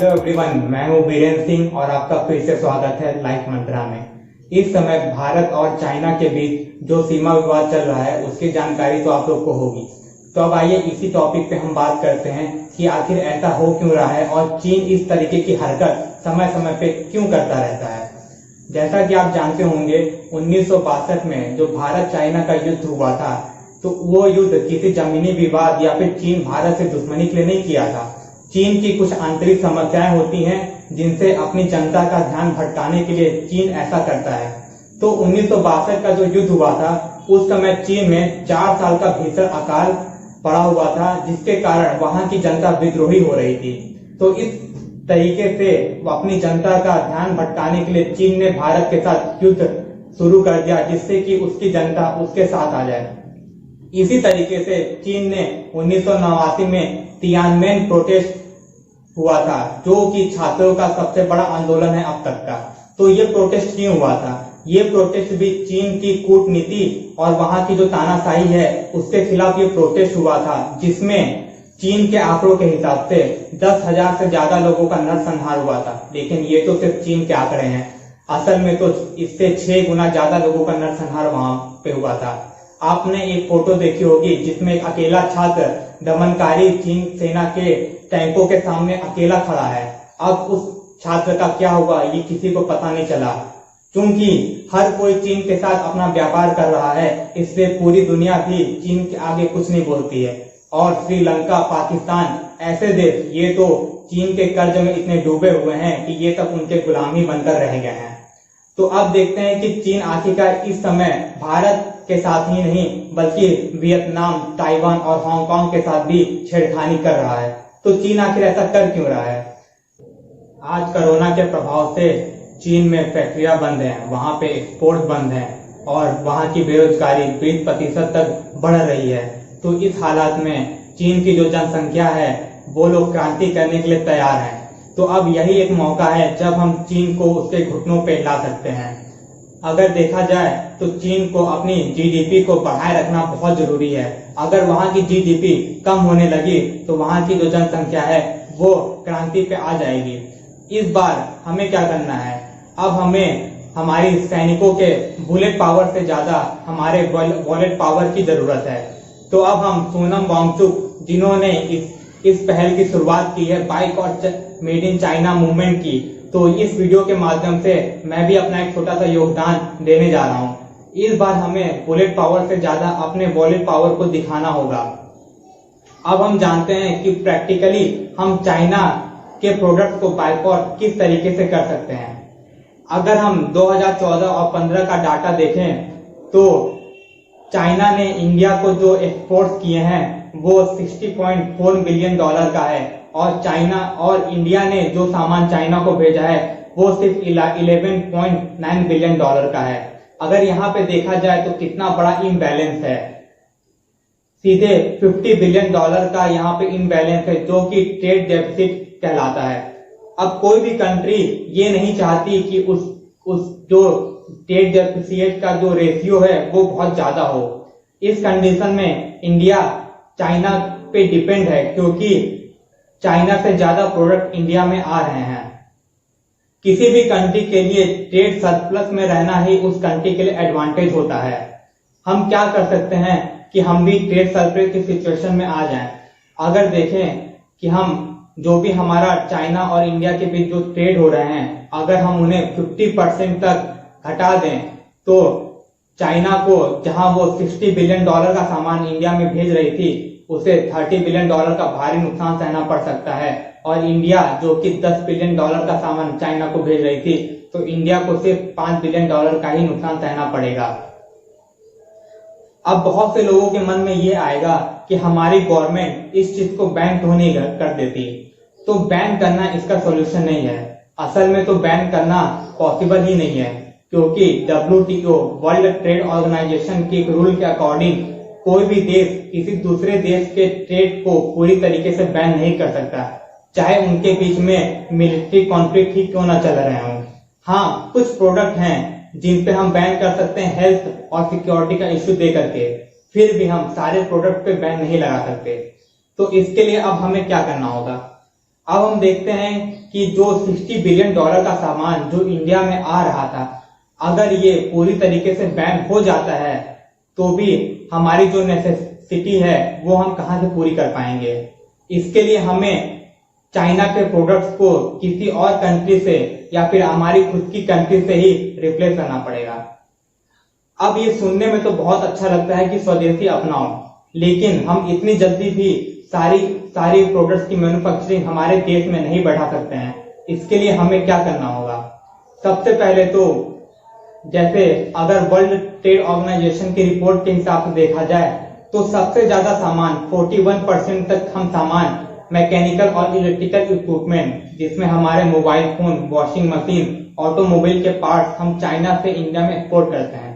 Hello everyone, मैं हूँ वीरेंद्र सिंह और आपका फिर से स्वागत है लाइफ मंत्रा में। इस समय भारत और चाइना के बीच जो सीमा विवाद चल रहा है उसकी जानकारी तो आप लोग को होगी। तो अब आइए इसी टॉपिक पे हम बात करते हैं कि आखिर ऐसा हो क्यों रहा है और चीन इस तरीके की हरकत समय समय पे क्यों करता रहता है। जैसा कि आप जानते होंगे 1962 में जो भारत चाइना का युद्ध हुआ था, तो वो युद्ध किसी जमीनी विवाद या फिर चीन भारत से दुश्मनी के लिए नहीं किया था। चीन की कुछ आंतरिक समस्याएं होती हैं जिनसे अपनी जनता का ध्यान भटकाने के लिए चीन ऐसा करता है। तो 1962 का जो युद्ध हुआ था उस समय चीन में 4 साल का भीषण अकाल पड़ा हुआ था, जिसके कारण वहां की जनता विद्रोही हो रही थी। तो इस तरीके से अपनी जनता का ध्यान भटकाने के लिए चीन ने भारत के साथ युद्ध शुरू कर दिया, जिससे कि उसकी जनता उसके साथ आ जाए। इसी तरीके से चीन ने 1989 में तियानमेन प्रोटेस्ट हुआ था, जो कि छात्रों का सबसे बड़ा आंदोलन है अब तक का। तो ये प्रोटेस्ट क्यों हुआ था? ये प्रोटेस्ट भी चीन की कूटनीति और वहां की जो तानाशाही है उसके खिलाफ ये प्रोटेस्ट हुआ था, जिसमें चीन के आंकड़ों के हिसाब से 10,000 से ज्यादा लोगों का नरसंहार हुआ था। लेकिन ये तो सिर्फ चीन के आंकड़े हैं, असल में तो इससे 6 गुना ज्यादा लोगों का नरसंहार वहां पे हुआ था। आपने एक फोटो देखी होगी जिसमें एक अकेला छात्र दमनकारी चीन सेना के टैंकों के सामने अकेला खड़ा है। अब उस छात्र का क्या हुआ ये किसी को पता नहीं चला, क्योंकि हर कोई चीन के साथ अपना व्यापार कर रहा है, इसलिए पूरी दुनिया भी चीन के आगे कुछ नहीं बोलती है। और श्रीलंका, पाकिस्तान ऐसे देश ये तो चीन के कर्ज में इतने डूबे हुए हैं कि ये सब उनके गुलाम ही बनकर रह गए हैं। तो अब देखते हैं कि चीन आखिरकार इस समय भारत के साथ ही नहीं बल्कि वियतनाम, ताइवान और हांगकांग के साथ भी छेड़खानी कर रहा है। तो चीन आखिर ऐसा कर क्यों रहा है? आज कोरोना के प्रभाव से चीन में फैक्ट्रियां बंद हैं, वहां पे एक्सपोर्ट बंद है और वहां की बेरोजगारी 20% तक बढ़ रही है। तो इस हालात में चीन की जो जनसंख्या है वो लोग क्रांति करने के लिए तैयार हैं। तो अब यही एक मौका है जब हम चीन को उसके घुटनों पे ला सकते हैं। अगर देखा जाए तो चीन को अपनी जीडीपी को बढ़ाए रखना बहुत जरूरी है। अगर वहां की जीडीपी कम होने लगी तो वहां की जो जनसंख्या है वो क्रांति पे आ जाएगी। इस बार हमें क्या करना है? अब हमें हमारी सैनिकों के बुलेट पावर से ज्यादा हमारे वॉलेट पावर की जरूरत है। तो अब हम सोनम वांगचुक, जिन्होंने इस पहल की शुरुआत की है boycott made in China movement की, तो इस वीडियो के माध्यम से मैं भी अपना एक छोटा सा योगदान देने जा रहा हूँ। इस बार हमें बुलेट पावर से ज्यादा अपने वॉलेट पावर को दिखाना होगा। अब हम जानते हैं कि प्रैक्टिकली हम चाइना के प्रोडक्ट को बाइकॉट किस तरीके से कर सकते हैं। अगर हम 2014 और 15 का डाटा देखें तो चाइना ने इंडिया को जो एक्सपोर्ट किए हैं वो $60.4 बिलियन का है, और चाइना और इंडिया ने जो सामान चाइना को भेजा है वो सिर्फ $11.9 बिलियन का है। अगर यहाँ पे देखा जाए तो कितना बड़ा इम्बैलेंस है, सीधे $50 बिलियन का यहाँ पे इम्बैलेंस है, जो कि ट्रेड डेफिसिट कहलाता है। अब कोई भी कंट्री ये नहीं चाहती कि उस जो ट्रेड डेफिसिट का जो रेशियो है वो बहुत ज्यादा हो। इस कंडीशन में इंडिया चाइना पे डिपेंड है, क्योंकि चाइना से ज्यादा प्रोडक्ट इंडिया में आ रहे हैं। किसी भी कंट्री के लिए ट्रेड सरप्लस में रहना ही उस कंट्री के लिए एडवांटेज होता है। हम क्या कर सकते हैं कि हम भी ट्रेड सरप्लस की सिचुएशन में आ जाएं। अगर देखें कि हम जो भी हमारा चाइना और इंडिया के बीच जो ट्रेड हो रहे हैं, अगर हम उन्हें 50% तक घटा दें तो चाइना को जहां वो $60 बिलियन का सामान इंडिया में भेज रही थी उसे $30 बिलियन का भारी नुकसान सहना पड़ सकता है। और इंडिया जो कि $10 बिलियन का सामान चाइना को भेज रही थी, तो इंडिया को सिर्फ $5 बिलियन का ही नुकसान सहना पड़ेगा। अब बहुत से लोगों के मन में ये आएगा कि हमारी गवर्नमेंट इस चीज को बैन क्यों नहीं कर देती। तो बैन करना इसका सॉल्यूशन नहीं है। असल में तो बैन करना पॉसिबल ही नहीं है, क्योंकि WTO वर्ल्ड ट्रेड ऑर्गेनाइजेशन के रूल के अकॉर्डिंग कोई भी देश किसी दूसरे देश के ट्रेड को पूरी तरीके से बैन नहीं कर सकता, चाहे उनके बीच में मिलिट्री कॉन्फ्लिक्ट ही क्यों ना चल रहे हों। हाँ, कुछ प्रोडक्ट हैं जिन पे हम बैन कर सकते हैं हेल्थ और सिक्योरिटी का इश्यू दे करके, फिर भी हम सारे प्रोडक्ट पे बैन नहीं लगा सकते। तो इसके लिए अब हमें क्या करना होगा? अब हम देखते हैं कि जो $60 बिलियन का सामान जो इंडिया में आ रहा था, अगर ये पूरी तरीके से बैन हो जाता है तो भी हमारी जो नेसेसिटी है वो हम कहां से पूरी कर पाएंगे। इसके लिए हमें चाइना के प्रोडक्ट्स को किसी और कंट्री से या फिर हमारी खुद की कंट्री से ही रिप्लेस करना पड़ेगा। अब ये सुनने में तो बहुत अच्छा लगता है कि स्वदेशी अपनाओ, लेकिन हम इतनी जल्दी भी सारी प्रोडक्ट्स की मैन्युफैक्चरिंग हमारे देश में नहीं बढ़ा सकते हैं। इसके लिए हमें क्या करना होगा? सबसे पहले तो जैसे अगर वर्ल्ड ट्रेड ऑर्गेनाइजेशन की रिपोर्ट के हिसाब से देखा जाए तो सबसे ज्यादा सामान 41% तक हम सामान मैकेनिकल और इलेक्ट्रिकल इक्विपमेंट, जिसमें हमारे mobile phone, washing machine, automobile के पार्ट्स हम चाइना से इंडिया में एक्सपोर्ट करते हैं।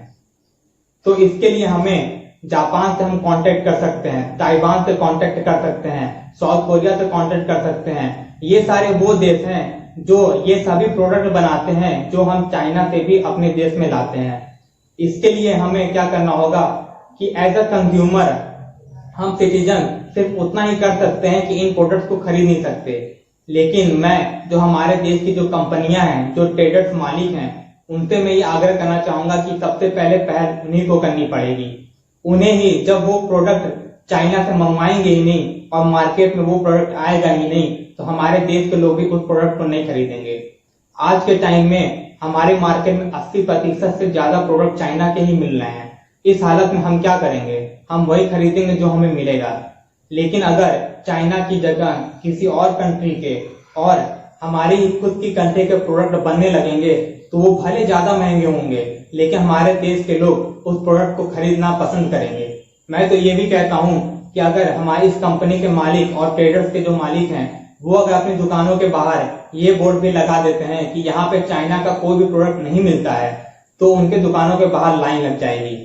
तो इसके लिए हमें जापान से हम कांटेक्ट कर सकते हैं, ताइवान से कांटेक्ट कर सकते हैं, साउथ कोरिया से कांटेक्ट कर सकते हैं। ये सारे वो देश हैं जो ये सभी प्रोडक्ट बनाते हैं जो हम चाइना से भी अपने देश में लाते हैं। इसके लिए हमें क्या करना होगा कि एज अ कंज्यूमर हम सिटीजन सिर्फ उतना ही कर सकते हैं कि इन प्रोडक्ट्स को खरीद नहीं सकते, लेकिन मैं जो हमारे देश की जो कंपनियां हैं, जो ट्रेडर्स मालिक हैं, उनसे मैं ये आग्रह करना चाहूंगा कि सबसे पहले पहल उन्हीं को करनी पड़ेगी। उन्हें ही, जब वो प्रोडक्ट चाइना से मंगवाएंगे ही नहीं और मार्केट में वो प्रोडक्ट आएगा ही नहीं, तो हमारे देश के लोग भी उस प्रोडक्ट को नहीं खरीदेंगे। आज के टाइम में हमारे मार्केट में 80% से ज्यादा प्रोडक्ट चाइना के ही मिल रहे हैं। इस हालत में हम क्या करेंगे? हम वही खरीदेंगे जो हमें मिलेगा। लेकिन अगर चाइना की जगह किसी और कंट्री के और हमारी खुद की कंट्री के प्रोडक्ट बनने लगेंगे तो वो भले ज्यादा महंगे होंगे, लेकिन हमारे देश के लोग उस प्रोडक्ट को खरीदना पसंद करेंगे। मैं तो ये भी कहता हूँ कि अगर हमारी इस कंपनी के मालिक और ट्रेडर्स के जो मालिक हैं वो अगर अपनी दुकानों के बाहर ये बोर्ड भी लगा देते हैं कि यहाँ पे चाइना का कोई भी प्रोडक्ट नहीं मिलता है, तो उनके दुकानों के बाहर लाइन लग जाएगी।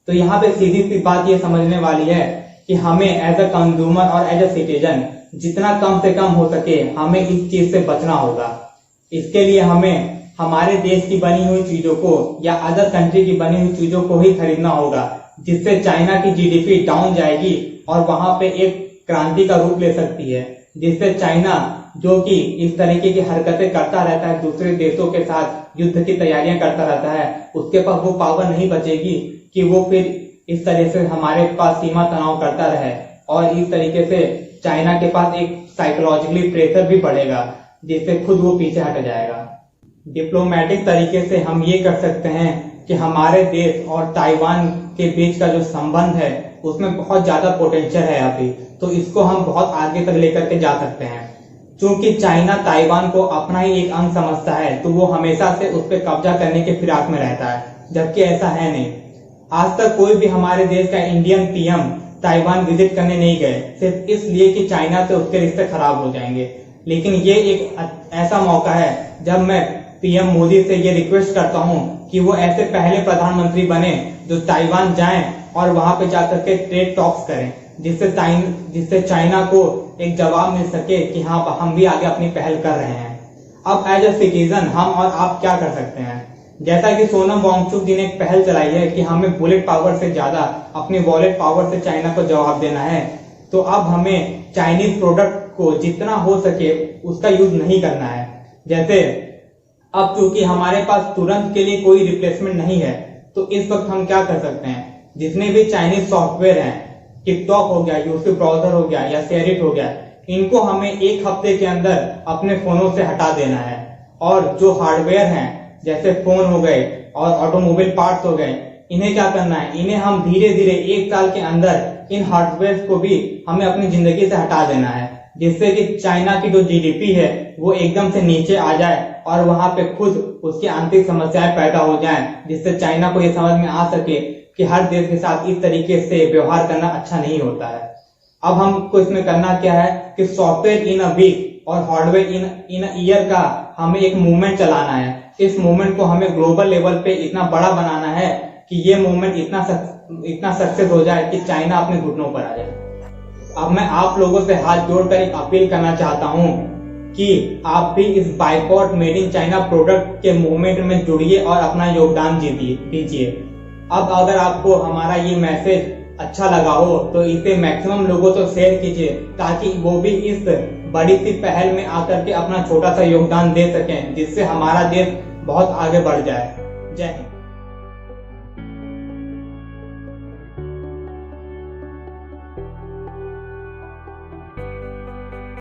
तो यहाँ पे सीधी सी बात ये समझने वाली है कि हमें एज अ कंज्यूमर और एज अ सिटीजन जितना कम से कम हो सके हमें इस चीज से बचना होगा। इसके लिए हमें हमारे देश की बनी हुई चीजों को या अदर कंट्री की बनी हुई चीजों को ही खरीदना होगा, जिससे चाइना की जीडीपी डाउन जाएगी और वहां पे एक क्रांति का रूप ले सकती है, जिससे चाइना जो कि इस तरीके की हरकतें करता रहता है, दूसरे देशों के साथ युद्ध की तैयारियां करता रहता है, उसके पास वो पावर नहीं बचेगी कि वो फिर इस तरह से हमारे पास सीमा तनाव करता रहे। और इस तरीके से चाइना के पास एक साइकोलॉजिकली प्रेशर भी बढ़ेगा, जिससे खुद वो पीछे हट जाएगा। डिप्लोमेटिक तरीके से हम ये कर सकते हैं कि हमारे देश और ताइवान के बीच का जो संबंध है उसमें बहुत ज्यादा पोटेंशियल है अभी, तो इसको हम बहुत आगे तक लेकर के जा सकते हैं। क्योंकि चाइना ताइवान को अपना ही एक अंग समझता है, तो वो हमेशा से उस पर कब्जा करने के फिराक में रहता है, जबकि ऐसा है नहीं। आज तक कोई भी हमारे देश का इंडियन पीएम ताइवान विजिट करने नहीं गए, सिर्फ इसलिए कि चाइना से उसके रिश्ते खराब हो जाएंगे। लेकिन ये एक ऐसा मौका है जब मैं पीएम मोदी से ये रिक्वेस्ट करता हूँ कि वो ऐसे पहले प्रधानमंत्री बने जो ताइवान जाएं और वहां पे जाकर के ट्रेड टॉक्स करें, जिससे चाइना को एक जवाब मिल सके कि हाँ, हम भी आगे अपनी पहल कर रहे हैं। अब एज अ सिटीजन हम और आप क्या कर सकते हैं? जैसा कि सोनम वांगचुक जी ने एक पहल चलाई है कि हमें बुलेट पावर से ज्यादा अपनी वॉलेट पावर से चाइना को जवाब देना है, तो अब हमें चाइनीज प्रोडक्ट को जितना हो सके उसका यूज नहीं करना है। जैसे अब चूंकि हमारे पास तुरंत के लिए कोई रिप्लेसमेंट नहीं है, तो इस वक्त हम क्या कर सकते हैं? जितने भी चाइनीज सॉफ्टवेयर हैं, टिकटॉक हो गया, यूट्यूब ब्राउजर हो गया या शेयरिट हो गया, इनको हमें एक हफ्ते के अंदर अपने फोनों से हटा देना है। और जो हार्डवेयर हैं जैसे फोन हो गए और ऑटोमोबाइल पार्ट्स हो गए, इन्हें क्या करना है? इन्हें हम धीरे धीरे 1 साल के अंदर इन हार्डवेयर को भी हमें अपनी जिंदगी से हटा देना है, जिससे कि चाइना की जो जीडीपी है वो एकदम से नीचे आ जाए और वहां पे खुद उसकी आंतरिक समस्याएं पैदा हो जाएं, जिससे चाइना को ये समझ में आ सके कि हर देश के साथ इस तरीके से व्यवहार करना अच्छा नहीं होता है। अब हमको इसमें करना क्या है कि सॉफ्टवेयर इन अ वीक और हार्डवेयर इन अ ईयर का हमें एक मूवमेंट चलाना है। इस मूवमेंट को हमें ग्लोबल लेवल पे इतना बड़ा बनाना है कि ये मूवमेंट इतना सक्सेस हो जाए कि चाइना अपने घुटनों पर आ जाए। अब मैं आप लोगों से हाथ जोड़कर एक अपील करना चाहता हूँ कि आप भी इस boycott made in China product के मूवमेंट में जुड़िए और अपना योगदान दीजिए। अब अगर आपको हमारा ये मैसेज अच्छा लगा हो तो इसे मैक्सिमम लोगों तक शेयर कीजिए, ताकि वो भी इस बड़ी सी पहल में आकर के अपना छोटा सा योगदान दे सकें, जिससे हमारा देश बहुत आगे बढ़ जाए। जय हिंद।